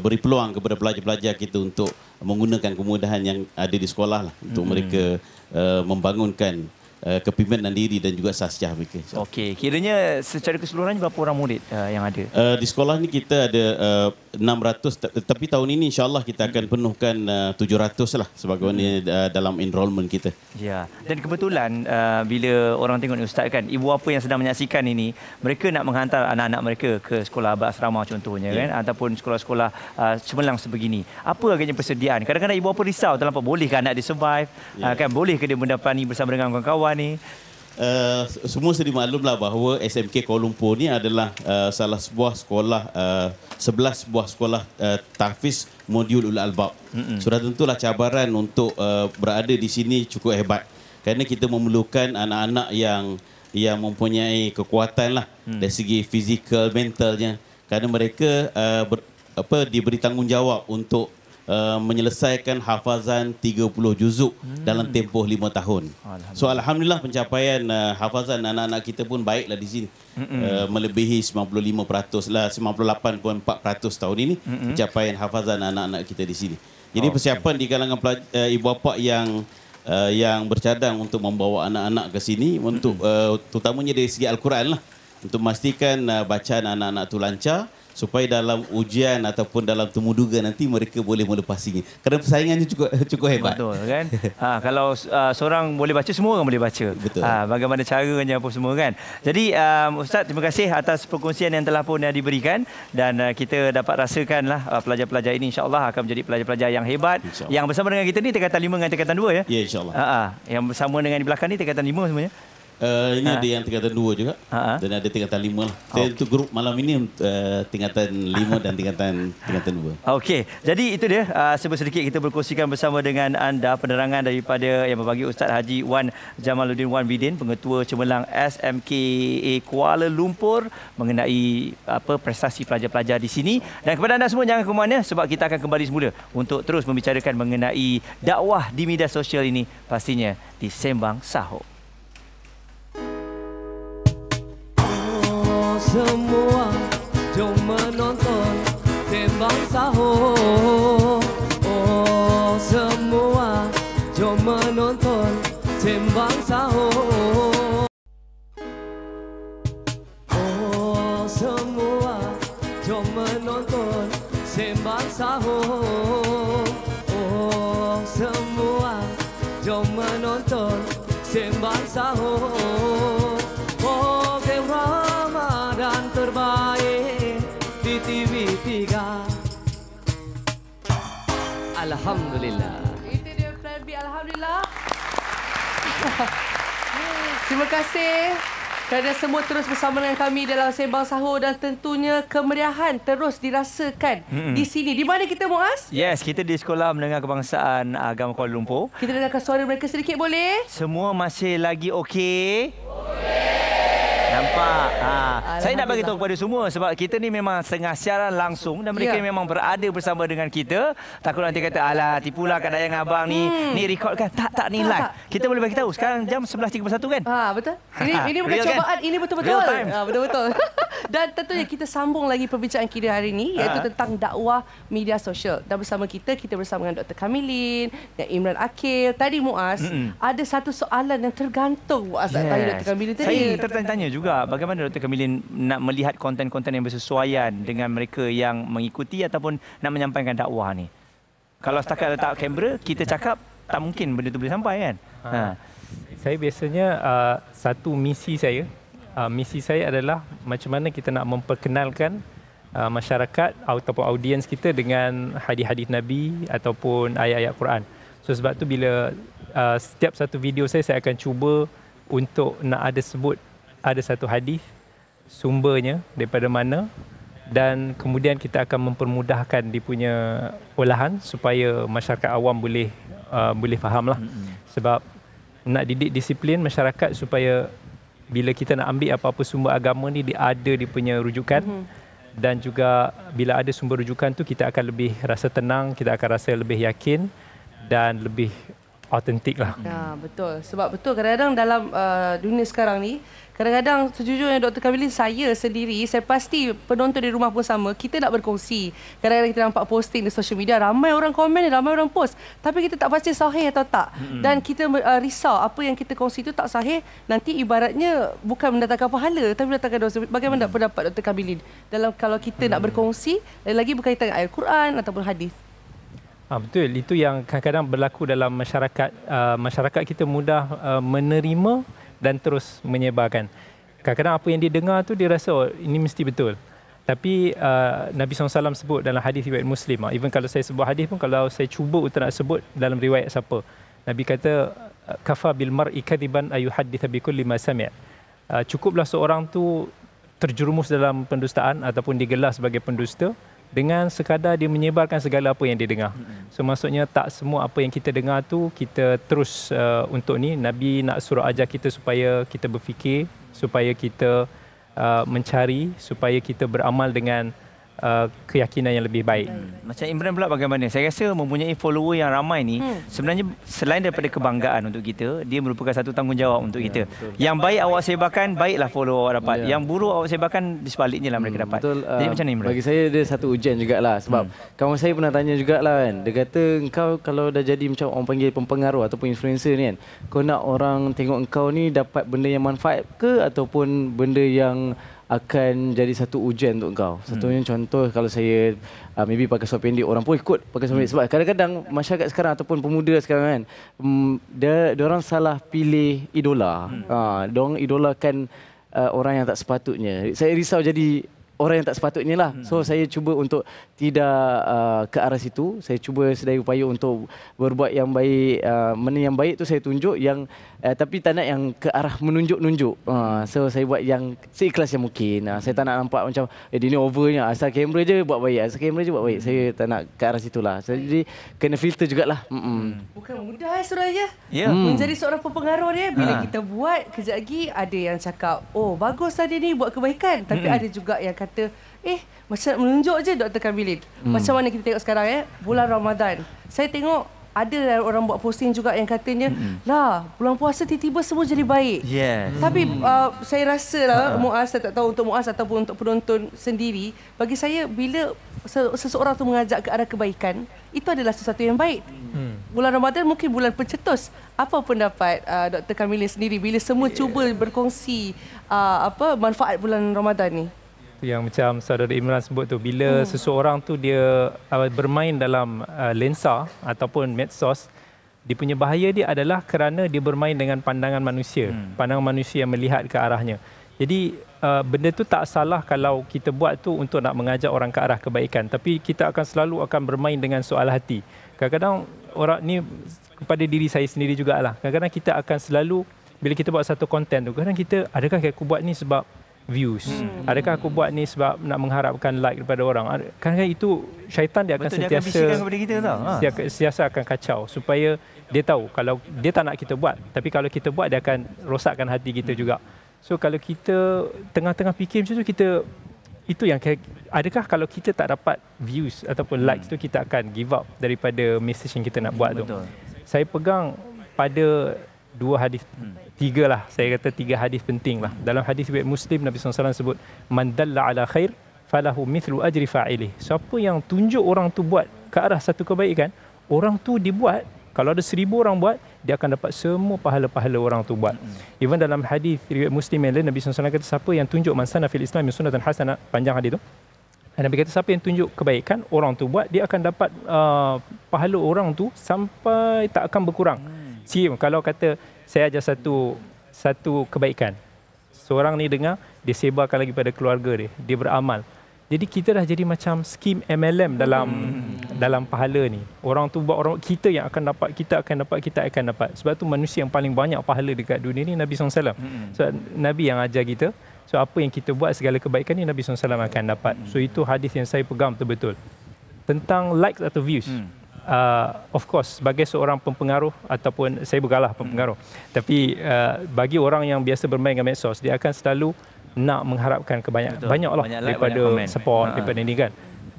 beri peluang kepada pelajar-pelajar kita untuk menggunakan kemudahan yang ada di sekolah lah, untuk mereka membangunkan kepimpinan diri dan juga sasiah mereka.
Okey, kiranya secara keseluruhan berapa orang murid yang ada?
Di sekolah ni kita ada 600, tapi tahun ini insya-Allah kita akan penuhkan 700 lah sebagaimana dalam enrolment kita.
Ya, dan kebetulan bila orang tengok ni, Ustaz, kan, ibu bapa yang sedang menyaksikan ini, mereka nak menghantar anak-anak mereka ke sekolah berasrama contohnya, kan, ataupun sekolah-sekolah cemerlang sebegini. Apa agaknya persediaan? Kadang-kadang ibu bapa risau dalam apa, bolehkah anak dia survive, kan, bolehkah dia mendapati bersama dengan kawan-kawan ni?
Semua sedia maklumlah bahawa SMK Kuala Lumpur ni adalah salah sebuah sekolah 11 buah sekolah tahfiz modul ulul albab. Sudah tentulah cabaran untuk berada di sini cukup hebat, kerana kita memerlukan anak-anak yang mempunyai kekuatan lah dari segi fizikal, mentalnya, kerana mereka diberi tanggungjawab untuk menyelesaikan hafazan 30 juzuk dalam tempoh 5 tahun. So Alhamdulillah pencapaian hafazan anak-anak kita pun baiklah di sini. Melebihi 95% lah, 98.4% tahun ini pencapaian hafazan anak-anak kita di sini. Jadi persiapan di kalangan ibu bapa yang bercadang untuk membawa anak-anak ke sini untuk terutamanya dari segi Al-Quran lah, untuk memastikan bacaan anak-anak itu lancar supaya dalam ujian ataupun dalam temuduga nanti mereka boleh melepasinya. Kerana persaingannya cukup hebat.
Betul, kan? Kalau seorang boleh baca, semua orang boleh baca.
Betul.
Bagaimana caranya apa semua, kan? Jadi Ustaz, terima kasih atas perkongsian yang telah pun diberikan, dan kita dapat rasakanlah pelajar-pelajar ini insya-Allah akan menjadi pelajar-pelajar yang hebat. Yang bersama dengan kita ni tingkatan 5 dengan tingkatan 2 ya.
Ya, insya-Allah.
Yang bersama dengan di belakang ni tingkatan 5 semuanya.
Ini ada yang tingkatan 2 juga dan ada tingkatan 5 lah. Saya untuk grup malam ini tingkatan 5 dan tingkatan 2.
Okey, jadi itu dia sedikit kita berkongsikan bersama dengan anda penerangan daripada yang berbagi Ustaz Haji Wan Jamaluddin Wan Bidin, Pengetua Cemerlang SMKA Kuala Lumpur mengenai prestasi pelajar-pelajar di sini. Dan kepada anda semua jangan ke mana sebab kita akan kembali semula untuk terus membicarakan mengenai dakwah di media sosial ini pastinya di Sembang Sahur.
Semua jom menonton Sembang Sahur. Oh semua jom menonton Sembang Sahur. Oh semua jom menonton Sembang Sahur. Oh semua jom menonton Sembang Sahur. Program Ramadan terbaik di TV3. Alhamdulillah.
Itu dia Plan B. Alhamdulillah. Terima kasih kerana semua terus bersama dengan kami dalam Sembang Sahur dan tentunya kemeriahan terus dirasakan di sini. Di mana kita, Muaz?
Yes, kita di Sekolah Menengah Kebangsaan Agama Kuala Lumpur.
Kita dengarkan suara mereka sedikit boleh?
Semua masih lagi okey? Nampak? Saya nak bagi tahu kepada semua sebab kita ni memang setengah siaran langsung dan mereka memang berada bersama dengan kita. Takut nanti kata, alah tipulah Kak Dayang Abang ni. Ni record kan? Tak, ni live. Kita boleh bagi tahu sekarang jam 11.31 kan?
Betul. Ini bukan
Real
cobaan,
kan?
ini betul-betul.
Real time.
Betul-betul. Dan tentunya kita sambung lagi perbincangan kita hari ini iaitu tentang dakwah media sosial. Dan bersama kita bersama dengan Dr. Kamilin dan Imran Akil. Tadi Muaz, ada satu soalan yang tergantung Muaz nak tanya Dr. Kamilin tadi.
Saya tertanya-tanya juga bagaimana Dr. Kamilin nak melihat konten-konten yang bersesuaian dengan mereka yang mengikuti ataupun nak menyampaikan dakwah ni. Kalau setakat letak kamera, kita cakap tak mungkin benda tu boleh sampai kan?
Saya biasanya satu misi saya adalah macam mana kita nak memperkenalkan masyarakat ataupun audiens kita dengan hadis-hadis Nabi ataupun ayat-ayat Quran. So sebab tu bila setiap satu video saya akan cuba untuk nak ada satu hadis sumbernya daripada mana dan kemudian kita akan mempermudahkan dia punya olahan supaya masyarakat awam boleh fahamlah. Sebab nak didik disiplin masyarakat supaya bila kita nak ambil apa-apa sumber agama ni dia ada dia punya rujukan dan juga bila ada sumber rujukan tu kita akan lebih rasa tenang, kita akan rasa lebih yakin dan lebih autentik lah.
Ya, betul. Sebab betul kadang-kadang dalam dunia sekarang ni, kadang-kadang sejujurnya Dr. Kamilin, saya sendiri, saya pasti penonton di rumah pun sama, kita nak berkongsi. Kadang-kadang kita nampak posting di social media, ramai orang komen, ramai orang post. Tapi kita tak pasti sahih atau tak. Dan kita risau apa yang kita kongsi itu tak sahih, nanti ibaratnya bukan mendatangkan pahala, tapi mendatangkan dosa. Bagaimana pendapat Dr. Kamilin dalam kalau kita nak berkongsi, lagi berkaitan dengan ayat Quran ataupun hadis?
Betul, itu yang kadang-kadang berlaku dalam masyarakat. Masyarakat kita mudah menerima dan terus menyebarkan. Kadang-kadang apa yang dia dengar tu dia rasa ini mesti betul. Tapi Nabi SAW sebut dalam hadis riwayat Muslim, even kalau saya sebut hadis pun, kalau saya cuba untuk nak sebut dalam riwayat siapa, Nabi kata kafa bil mar'i kadiban ayuhadditha bi kulli ma sami'. Cukuplah seorang tu terjerumus dalam pendustaan ataupun digelar sebagai pendusta dengan sekadar dia menyebarkan segala apa yang dia dengar. So maksudnya tak semua apa yang kita dengar tu kita terus untuk ni. Nabi nak suruh ajar kita supaya kita berfikir, supaya kita mencari, supaya kita beramal dengan keyakinan yang lebih baik.
Macam Imran pula bagaimana? Saya rasa mempunyai follower yang ramai ni sebenarnya selain daripada kebanggaan untuk kita, dia merupakan satu tanggungjawab untuk kita.
Betul.
Yang baik awak sebarkan, baiklah follower awak dapat. Yang buruk awak sebarkan, di sebaliknya lah mereka dapat.
Betul.
Jadi macam ni Imran?
Bagi saya dia satu ujian jugalah sebab kawan saya pernah tanya jugalah kan. Dia kata engkau kalau dah jadi macam orang panggil pempengaruh ataupun influencer ni kan, kau nak orang tengok engkau ni dapat benda yang manfaat ke ataupun benda yang akan jadi satu ujian untuk kau. Satunya contoh kalau saya maybe pakai seluar pendek, orang pun ikut pakai seluar pendek. Sebab kadang-kadang masyarakat sekarang ataupun pemuda sekarang kan, dia orang salah pilih idola. Diorang idolakan orang yang tak sepatutnya. Saya risau jadi orang yang tak sepatutnya lah. So saya cuba untuk tidak ke arah situ. Saya cuba sedaya upaya untuk berbuat yang baik. Mana yang baik tu saya tunjuk, yang tapi tak nak yang ke arah menunjuk-nunjuk. So saya buat yang seikhlas yang mungkin. Saya tak nak nampak macam dia ni overnya, asal kamera je buat baik, asal kamera je buat baik. Saya tak nak ke arah situlah. Jadi kena filter jugalah.
Bukan mudah Suraya. Menjadi seorang pengaruh dia, bila kita buat, kejap lagi ada yang cakap, oh bagus lah dia ni buat kebaikan. Tapi ada juga yang kata, macam menunjuk je Dr. Kamilin. Macam mana kita tengok sekarang bulan Ramadan. Saya tengok ada orang buat posting juga yang katanya, lah bulan puasa tiba-tiba semua jadi baik. Tapi saya rasa lah, Muaz, saya tak tahu untuk Muaz ataupun untuk penonton sendiri, bagi saya bila seseorang tu mengajak ke arah kebaikan, itu adalah sesuatu yang baik. Bulan Ramadan mungkin bulan pencetus. Apa pendapat Dr. Kamilin sendiri bila semua cuba berkongsi manfaat bulan Ramadan ni?
Yang macam saudara Imran sebut tu, bila seseorang tu dia bermain dalam lensa ataupun medsos, dia punya bahaya dia adalah kerana dia bermain dengan pandangan manusia, pandangan manusia yang melihat ke arahnya. Jadi benda tu tak salah kalau kita buat tu untuk nak mengajak orang ke arah kebaikan, tapi kita akan selalu bermain dengan soal hati. Kadang-kadang orang ni, kepada diri saya sendiri jugalah, kadang-kadang kita akan selalu, bila kita buat satu konten tu, kadang kita, adakah aku buat ni sebab views, adakah aku buat ni sebab nak mengharapkan like daripada orang. Kadang-kadang itu syaitan dia akan sentiasa akan kacau supaya dia tahu kalau dia tak nak kita buat, tapi kalau kita buat dia akan rosakkan hati kita juga. So kalau kita tengah-tengah fikir macam tu, kita itu yang adakah kalau kita tak dapat views ataupun likes tu, kita akan give up daripada message yang kita nak buat tu. Saya pegang pada dua hadis, tiga lah, saya kata tiga hadis penting lah. Dalam hadis riwayat Muslim, Nabi SAW sebut, man dalla ala khair falahu mithlu ajri fa'ilih. Siapa yang tunjuk orang tu buat ke arah satu kebaikan, orang tu dibuat, kalau ada 1000 orang buat, dia akan dapat semua pahala-pahala orang tu buat. Even dalam hadis riwayat Muslim yang lain, Nabi SAW kata, siapa yang tunjuk man sana fil Islam sunnatan hasanah, panjang hadis tu. Nabi kata siapa yang tunjuk kebaikan, orang tu buat, dia akan dapat pahala orang tu sampai tak akan berkurang. Kalau kata saya ajar satu kebaikan, seorang ni dengar, dia sebarkan lagi pada keluarga dia, dia beramal. Jadi kita dah jadi macam skim MLM dalam pahala ni. Orang tu buat, orang kita yang akan dapat, kita akan dapat. Sebab tu manusia yang paling banyak pahala dekat dunia ni Nabi SAW. So Nabi yang ajar kita. So apa yang kita buat, segala kebaikan ni Nabi SAW akan dapat. So itu hadis yang saya pegang betul-betul. Tentang likes atau views. Of course, sebagai seorang pempengaruh, ataupun saya bukanlah pempengaruh, tapi bagi orang yang biasa bermain dengan medsos, dia akan selalu nak mengharapkan banyaklah daripada support, daripada ini kan.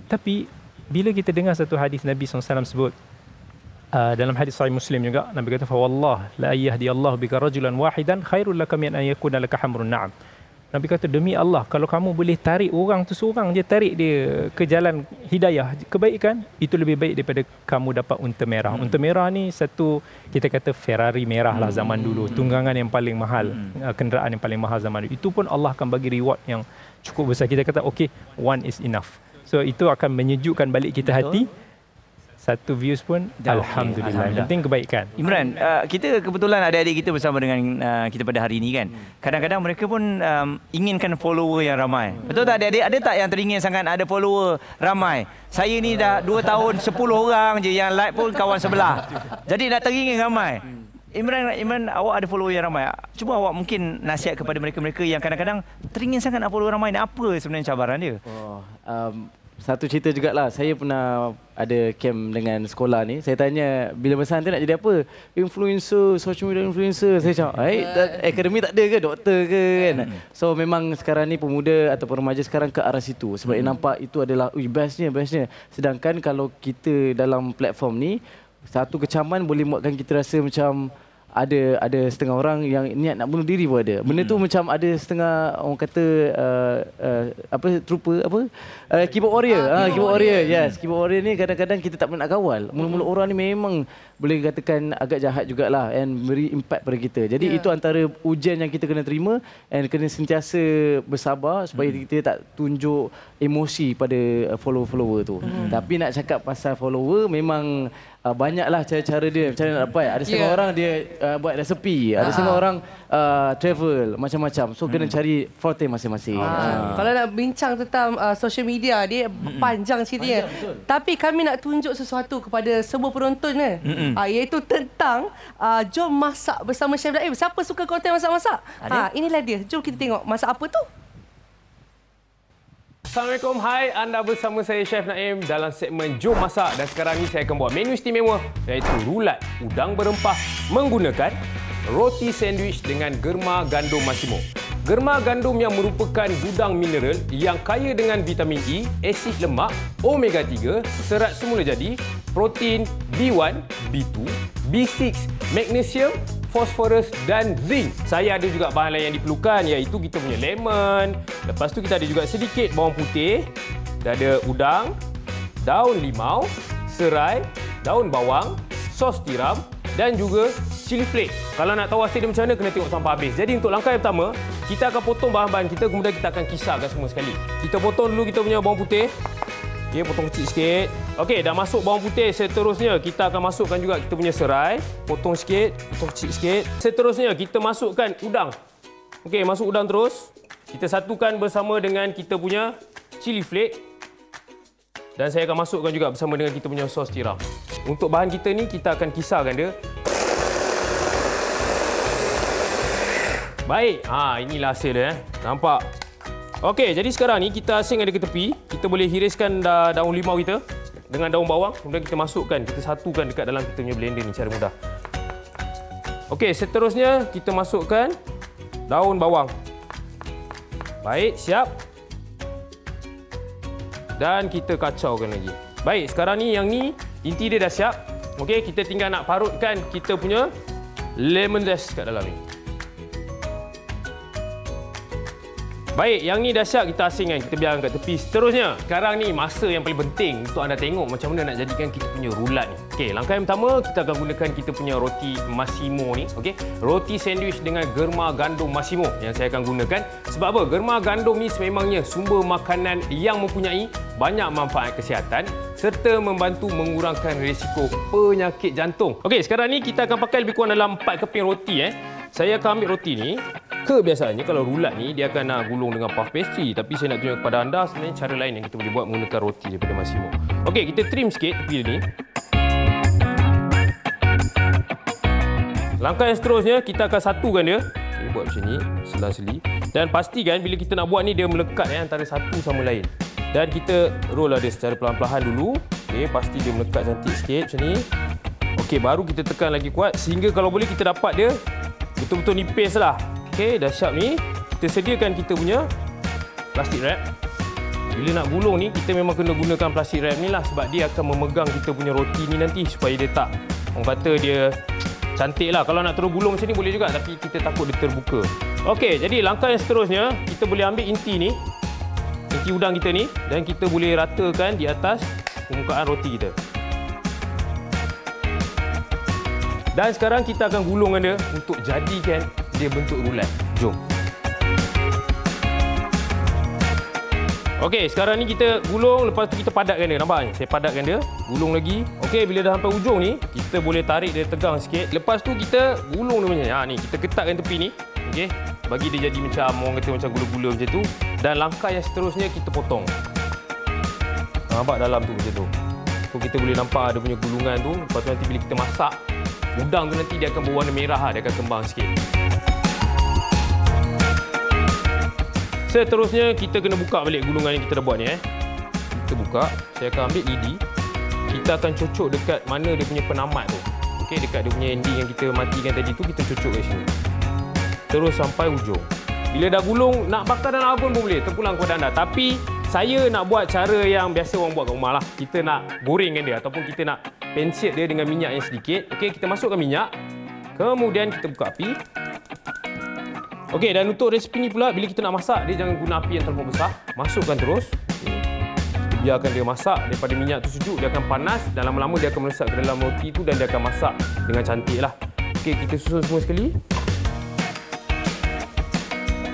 Tapi bila kita dengar satu hadis Nabi SAW sebut, dalam hadis Sahih Muslim juga, Nabi kata, fa wallah la yahdiyallahu bika rajulan wahidan khairul laka min an yakuna laka hamrun na'am. Nabi kata, demi Allah, kalau kamu boleh tarik orang tu seorang je, tarik dia ke jalan hidayah, kebaikan, itu lebih baik daripada kamu dapat unta merah. Unta merah ni satu, kita kata Ferrari merah lah zaman dulu, tunggangan yang paling mahal, kenderaan yang paling mahal zaman dulu. Itu pun Allah akan bagi reward yang cukup besar. Kita kata, okay, one is enough. So itu akan menyejukkan balik kita hati. Satu views pun Alhamdulillah. Yang penting kebaikan.
Imran, kita kebetulan adik-adik kita bersama dengan kita pada hari ini kan. Kadang-kadang mereka pun inginkan follower yang ramai. Betul tak adik-adik? Ada tak yang teringin sangat ada follower ramai? Saya ni dah 2 tahun 10 orang je yang like pun kawan sebelah. Jadi nak teringin ramai. Imran, awak ada follower yang ramai. Cuba awak mungkin nasihat kepada mereka-mereka yang kadang-kadang teringin sangat nak follower ramai. Apa sebenarnya cabaran dia?
Satu cerita jugalah, saya pernah ada camp dengan sekolah ni. Saya tanya, bila masa nanti nak jadi apa? Influencer, social media influencer. Saya cakap, akademi tak ada ke? Doktor ke? Kan? So memang sekarang ni pemuda atau remaja sekarang ke arah situ. Sebab dia nampak itu adalah bestnya. Sedangkan kalau kita dalam platform ni, satu kecaman boleh buatkan kita rasa macam ada setengah orang yang niat nak bunuh diri pun ada. Benda tu macam ada setengah orang kata keyboard warrior. Keyboard warrior. Yes, keyboard warrior ni kadang-kadang kita tak pernah nak kawal. Mula-mula orang ni memang boleh katakan agak jahat jugalah and beri impact pada kita. Jadi itu antara ujian yang kita kena terima and kena sentiasa bersabar supaya kita tak tunjuk emosi pada follower-follower tu. Tapi nak cakap pasal follower, memang banyaklah cara-cara dia macam mana nak dapat. Ada setengah orang dia buat resepi, ada setengah orang travel macam-macam. So kena cari forte masing-masing.
Kalau nak bincang tentang social media, dia panjang ceritanya. Tapi kami nak tunjuk sesuatu kepada semua penonton iaitu tentang jom masak bersama Chef Naim. Siapa suka konten masak-masak? Inilah dia. Jom kita tengok masak apa tu.
Assalamualaikum, hai, anda bersama saya Chef Naim dalam segmen Jom Masak, dan sekarang ni saya akan buat menu istimewa iaitu rulat udang berempah menggunakan roti sandwich dengan germa gandum Massimo. Germa gandum yang merupakan gudang mineral yang kaya dengan vitamin E, asid lemak, omega 3, serat semula jadi, protein B1, B2, B6, magnesium, fosforus dan zinc. Saya ada juga bahan lain yang diperlukan iaitu kita punya lemon. Lepas tu kita ada juga sedikit bawang putih. Kita ada udang, daun limau, serai, daun bawang, sos tiram dan juga chili flake. Kalau nak tahu hasil dia macam mana, kena tengok sampai habis. Jadi untuk langkah yang pertama, kita akan potong bahan-bahan kita, kemudian kita akan kisarkan semua sekali. Kita potong dulu kita punya bawang putih. Okey, potong kecil sikit. Okey, dah masuk bawang putih. Seterusnya, kita akan masukkan juga kita punya serai. Potong sikit, potong kecil sikit. Seterusnya, kita masukkan udang. Okey, masuk udang terus. Kita satukan bersama dengan kita punya chili flake. Dan saya akan masukkan juga bersama dengan kita punya sos tiram. Untuk bahan kita ni, kita akan kisarkan dia. Baik, inilah hasil dia. Nampak? Okey, jadi sekarang ni kita asingkan dia ke tepi. Kita boleh hiriskan daun limau kita dengan daun bawang. Kemudian kita masukkan, kita satukan dekat dalam kita punya blender ni cara mudah. Okey, seterusnya kita masukkan daun bawang. Baik, siap. Dan kita kacaukan lagi. Baik, sekarang ni yang ni inti dia dah siap. Okey, kita tinggal nak parutkan kita punya lemon zest kat dalam ni. Baik, yang ni dah siap, kita asingkan, kita biarkan kat tepi. Seterusnya, sekarang ni masa yang paling penting untuk anda tengok macam mana nak jadikan kita punya rulat ni. Okey, langkah yang pertama, kita akan gunakan kita punya roti Massimo ni. Okey, roti sandwich dengan germa gandum Massimo yang saya akan gunakan. Sebab apa? Germa gandum ni sememangnya sumber makanan yang mempunyai banyak manfaat kesihatan serta membantu mengurangkan risiko penyakit jantung. Okey, sekarang ni kita akan pakai lebih kurang dalam 4 keping roti. Saya akan ambil roti ni. Kebiasaannya kalau rulat ni dia akan nak gulung dengan puff pastry, tapi saya nak tunjuk kepada anda sebenarnya cara lain yang kita boleh buat menggunakan roti daripada Massimo. Okey, kita trim sikit tepi ni. Langkah yang seterusnya kita akan satukan dia. Okay, buat macam ni, selang-seli. Dan pastikan bila kita nak buat ni dia melekat antara satu sama lain. Dan kita roll dia secara perlahan-lahan dulu. Okey, pasti dia melekat cantik sikit macam ni. Okey, baru kita tekan lagi kuat sehingga kalau boleh kita dapat dia betul-betul nipis lah. Okey, dah siap ni. Kita sediakan kita punya plastik wrap. Bila nak gulung ni, kita memang kena gunakan plastik wrap ni lah sebab dia akan memegang kita punya roti ni nanti supaya dia tak, orang kata dia cantik lah. Kalau nak terus gulung macam ni boleh juga, tapi kita takut dia terbuka. Okey, jadi langkah yang seterusnya, kita boleh ambil inti ni, inti udang kita ni, dan kita boleh ratakan di atas permukaan roti kita. Dan sekarang kita akan gulungkan dia untuk jadikan dia bentuk rulat. Jom. Okey, sekarang ni kita gulung, lepas tu kita padatkan dia. Nampak ni? Saya padatkan dia, gulung lagi. Okey, bila dah sampai ujung ni, kita boleh tarik dia tegang sikit. Lepas tu kita gulung dia macam ni. Ni, kita ketatkan tepi ni. Okey, bagi dia jadi macam orang kata macam gula-gula macam tu. Dan langkah yang seterusnya kita potong. Nampak dalam tu macam tu. So kita boleh nampak ada punya gulungan tu. Lepas tu nanti bila kita masak, udang tu nanti dia akan berwarna merah, dia akan kembang sikit. Seterusnya kita kena buka balik gulungan yang kita dah buat ni. Kita buka, saya akan ambil lidi. Kita akan cocok dekat mana dia punya penamat tu. Okey, dekat dia punya ending yang kita matikan tadi tu, kita cocok kat sini. Terus sampai ujung. Bila dah gulung, nak bakar dan nak apa pun boleh, terpulang kepada anda. Tapi saya nak buat cara yang biasa orang buat kat rumah lah. Kita nak gorengkan dia ataupun kita nak pensit dia dengan minyak yang sedikit. Okey, kita masukkan minyak. Kemudian kita buka api. Okey, dan untuk resipi ni pula, bila kita nak masak, dia jangan guna api yang terlalu besar. Masukkan terus. Okay. Biarkan dia masak. Daripada minyak tu sejuk, dia akan panas. Dan lama-lama dia akan melesat ke dalam roti tu dan dia akan masak dengan cantik lah. Okey, kita susun semua sekali.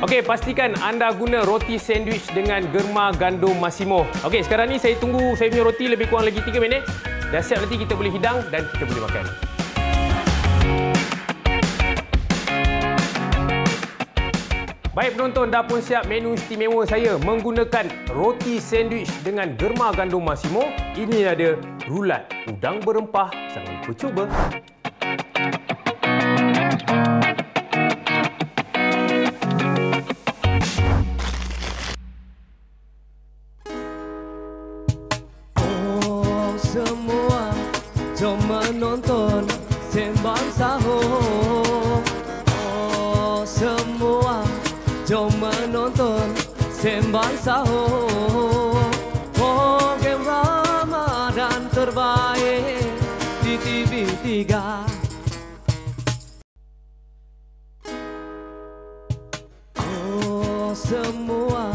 Okey, pastikan anda guna roti sandwich dengan germa gandum Massimo. Okey, sekarang ni saya tunggu saya punya roti lebih kurang lagi 3 minit. Dah siap nanti kita boleh hidang dan kita boleh makan. Baik penonton, dah pun siap menu istimewa saya menggunakan roti sandwich dengan germa gandum Massimo. Ini ada rulat udang berempah. Jangan lupa cuba.
Oh semua, jom menonton Sembang Sahur. Oh semua, jom menonton Sembang Sahur. Program Ramadan terbaik di TV3. Oh semua,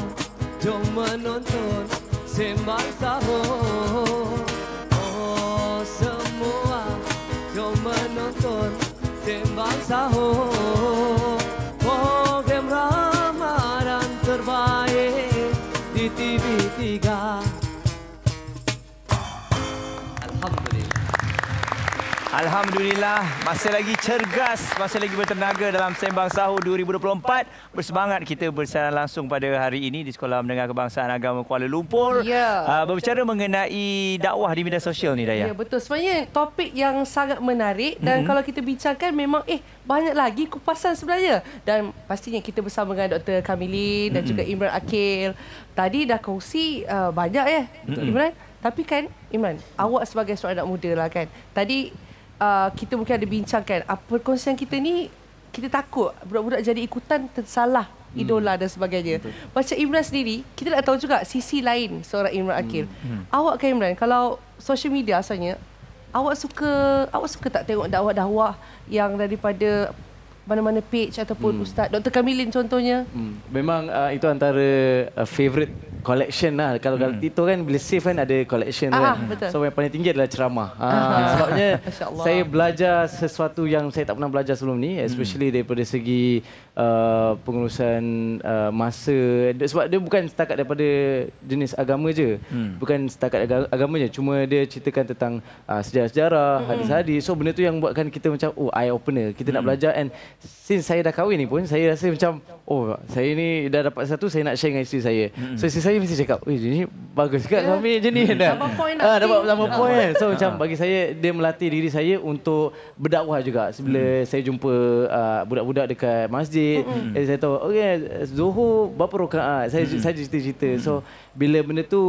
jom menonton Sembang Sahur. Oh semua, jom menonton Sembang Sahur. Program Ramadan terbaik di TV3.
Alhamdulillah, masih lagi cergas, masih lagi bertenaga dalam Sembang Sahur 2024. Bersemangat kita bersiaran langsung pada hari ini di Sekolah Menengah Kebangsaan Agama Kuala Lumpur. Berbicara mengenai dakwah di media sosial ni, Daya.
Ya, betul. Sebenarnya topik yang sangat menarik dan kalau kita bincangkan memang banyak lagi kupasan sebenarnya. Dan pastinya kita bersama dengan Dr. Kamilin dan juga Imran Akil. Tadi dah kongsi banyak Dr. Imran. Tapi kan Imran, awak sebagai seorang anak muda lah kan. Tadi kita mungkin ada bincangkan perkongsian kita ni, kita takut budak-budak jadi ikutan tersalah idola dan sebagainya. Macam Imran sendiri, kita nak tahu juga sisi lain seorang Imran Akil. Awak kan Imran, kalau social media asalnya, awak suka tak tengok dakwah-dakwah yang daripada mana-mana page ataupun Ustaz Dr. Kamilin contohnya?
Memang itu antara favourite collection lah. Kalau Tito kan bila save kan ada collection kan.
Betul.
So yang paling tinggi adalah ceramah. Sebabnya saya belajar sesuatu yang saya tak pernah belajar sebelum ni, especially daripada segi pengurusan masa. Sebab dia bukan setakat daripada jenis agama je. Bukan setakat agama je. Cuma dia ceritakan tentang sejarah-sejarah, hadis-hadis. So benda tu yang buatkan kita macam eye opener. Kita nak belajar, and since saya dah kahwin ni pun saya rasa macam saya ni dah dapat satu, saya nak share dengan isteri saya. So isteri saya mesti cakap, ini bagus kat suami je ni.
Dapat point
dapat point kan. So macam bagi saya, dia melatih diri saya untuk berdakwah juga. Bila saya jumpa budak-budak dekat masjid, saya tahu Zuhur berapa rakaat, saya cerita-cerita. So bila benda tu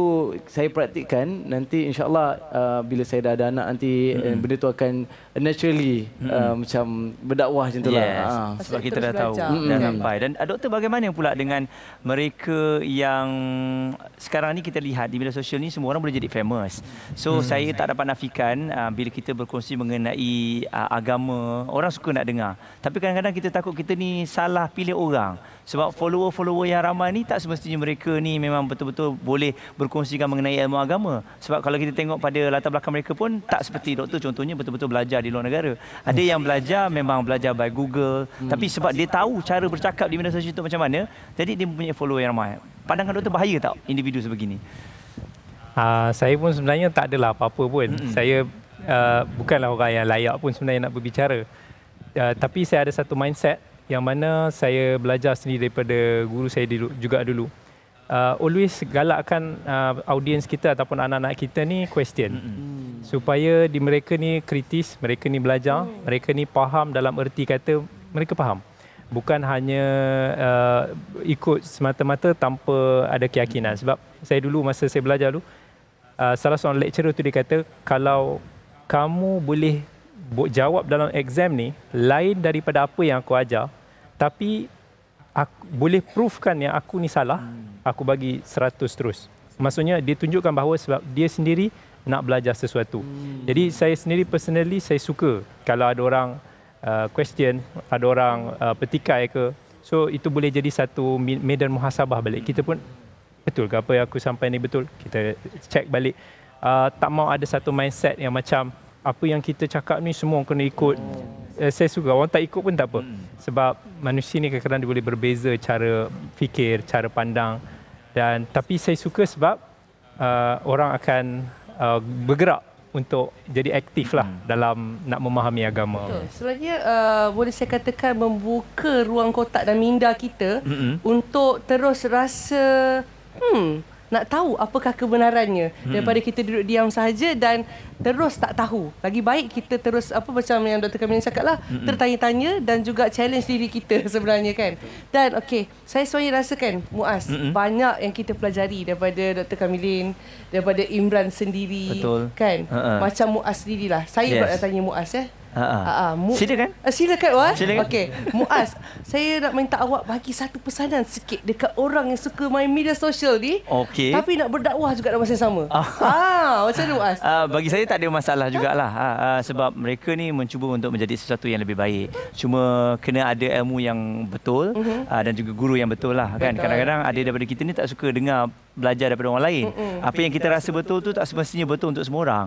saya praktikkan, nanti insyaAllah bila saya dah ada anak nanti, benda tu akan naturally macam berdakwah macam tu lah.
Sebab kita dah tahu dah sampai. Dan doktor, bagaimana pula dengan mereka yang sekarang ni kita lihat di media sosial ni, semua orang boleh jadi famous. So saya tak dapat nafikan bila kita berkongsi mengenai agama, orang suka nak dengar. Tapi kadang-kadang kita takut kita ni salah pilih orang. Sebab follower-follower yang ramai ni tak semestinya mereka ni memang betul-betul boleh berkongsikan mengenai ilmu agama. Sebab kalau kita tengok pada latar belakang mereka pun tak seperti doktor contohnya betul-betul belajar di luar negara. Ada yang belajar memang belajar by Google, tapi sebab dia tahu cara bercakap di media sosial itu macam mana, jadi dia mempunyai follower yang ramai. Pandangan doktor, bahaya tak individu sebegini?
Saya pun sebenarnya tak adalah apa-apa pun. Saya bukanlah orang yang layak pun sebenarnya nak berbicara. Tapi saya ada satu mindset yang mana saya belajar sendiri daripada guru saya dulu. Always galakkan audience kita ataupun anak-anak kita ni question. Supaya di mereka ni kritis, mereka ni belajar, mereka ni faham dalam erti kata mereka faham. Bukan hanya ikut semata-mata tanpa ada keyakinan. Sebab saya dulu masa saya belajar dulu, salah seorang lecturer tu dia kata, kalau kamu boleh jawab dalam exam ni lain daripada apa yang aku ajar, tapi aku boleh provekan yang aku ni salah, aku bagi 100 terus. Maksudnya dia tunjukkan bahawa sebab dia sendiri nak belajar sesuatu. Jadi saya sendiri personally saya suka kalau ada orang question, ada orang petikai ke. So itu boleh jadi satu medan muhasabah balik. Kita pun betul ke apa yang aku sampai ni betul? Kita check balik. Tak mau ada satu mindset yang macam apa yang kita cakap ni semua kena ikut. Saya suka orang tak ikut pun tak apa. Sebab manusia ni kadang-kadang dia boleh berbeza cara fikir, cara pandang. Dan tapi saya suka sebab orang akan bergerak untuk jadi aktif lah dalam nak memahami agama.
Betul. Sebenarnya boleh saya katakan membuka ruang kotak dan minda kita untuk terus rasa nak tahu apakah kebenarannya daripada kita duduk diam sahaja dan terus tak tahu. Lagi baik kita terus macam yang Dr. Kamilin cakap lah, tertanya-tanya dan juga challenge diri kita sebenarnya kan. Dan saya sebenarnya rasakan Muaz, banyak yang kita pelajari daripada Dr. Kamilin, daripada Imran sendiri.
Betul.
Kan. Macam Muaz sendirilah. Saya nak tanya Muaz
Silakan.
Silakan Muaz.
Silakan.
Okey, Muaz, saya nak minta awak bagi satu pesanan sikit dekat orang yang suka main media sosial ni.
Okey.
Tapi nak berdakwah juga dalam masa yang sama. Macam mana Muaz?
Bagi saya tak ada masalah jugalah. Sebab mereka ni mencuba untuk menjadi sesuatu yang lebih baik. Cuma kena ada ilmu yang betul dan juga guru yang betul lah kan. Kadang-kadang ada daripada kita ni tak suka dengar belajar daripada orang lain. Apa yang kita rasa betul tu tak semestinya betul untuk semua orang.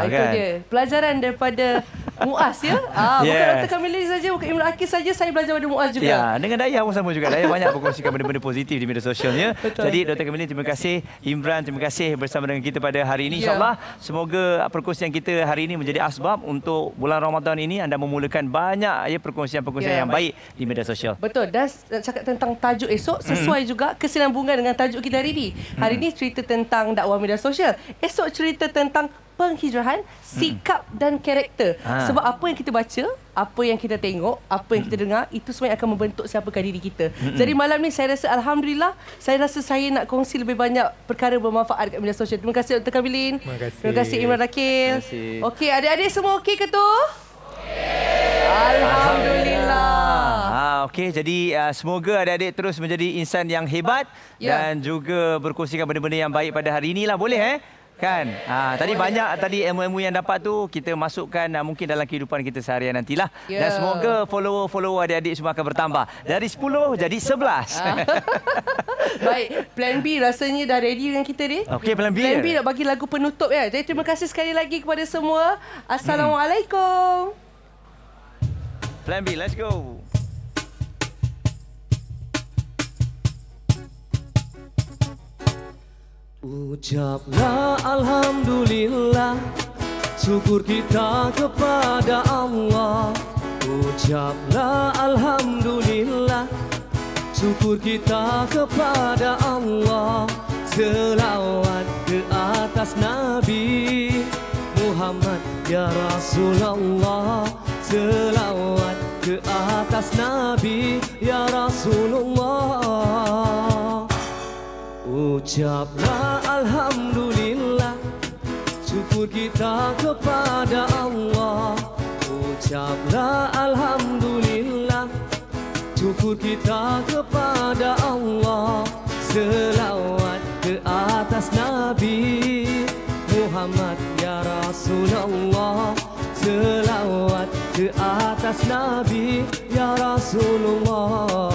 Itu
kan?
dia. Pelajaran daripada Muaz ya. Bukan Dr. Kamilin saja, bukan Imran Akil saja, saya belajar daripada Muaz juga.
Ya, dengan Dayah pun sama juga. Dayah banyak berkongsikan benda-benda positif di media sosialnya. Jadi Dr. Kamilin terima kasih, Imran terima kasih bersama dengan kita pada hari ini. InsyaAllah semoga perkongsian kita hari ini menjadi asbab untuk bulan Ramadan ini anda memulakan banyak perkongsian-perkongsian yang baik di media sosial.
Betul. Dan cakap tentang tajuk esok sesuai juga kesinambungan dengan tajuk kita hari ini. Hari ini cerita tentang dakwah media sosial. Esok cerita tentang penghijrahan, sikap dan karakter. Sebab apa yang kita baca, apa yang kita tengok, apa yang kita dengar, itu semua yang akan membentuk siapakah diri kita. Jadi malam ni saya rasa Alhamdulillah, saya nak kongsi lebih banyak perkara bermanfaat kat media sosial. Terima kasih Dr. Kamilin. Terima kasih Imran Akil. Okey, adik-adik semua okey ke tu? Alhamdulillah.
Okey, jadi semoga adik-adik terus menjadi insan yang hebat dan juga berkongsikan benda-benda yang baik pada hari inilah. Boleh kan? Tadi banyak ilmu-ilmu yang dapat tu kita masukkan mungkin dalam kehidupan kita seharian nantilah. Dan semoga follower adik-adik semua akan bertambah. Dari 10 jadi 11.
Baik, plan B rasanya dah ready dengan kita ni.
Okey, plan B.
Plan B nak bagi lagu penutup ya. Jadi terima kasih sekali lagi kepada semua. Assalamualaikum.
Plan B, let's go.
Ucaplah Alhamdulillah, syukur kita kepada Allah. Ucaplah Alhamdulillah, syukur kita kepada Allah. Selawat ke atas Nabi Muhammad ya Rasulullah. Selawat ke atas Nabi ya Rasulullah. Ucaplah Alhamdulillah, syukur kita kepada Allah. Ucaplah Alhamdulillah, syukur kita kepada Allah. Selawat ke atas Nabi Muhammad ya Rasulullah. Selawat ke atas Nabi ya Rasulullah.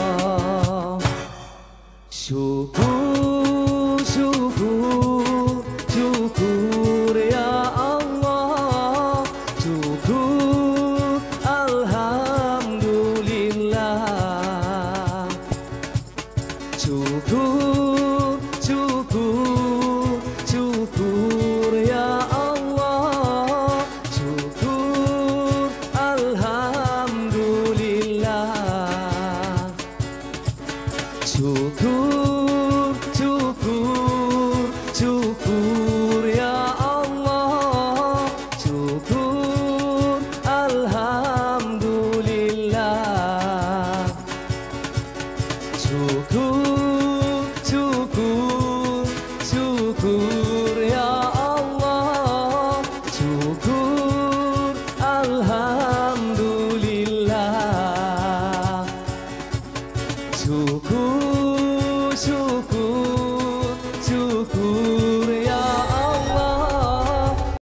Syukur, syukur, syukur ya Allah. Syukur, Alhamdulillah. Syukur, syukur, syukur ya Allah. Syukur, Alhamdulillah. Syukur, syukur, syukur ya Allah. Syukur, Alhamdulillah. Syukur, syukur, syukur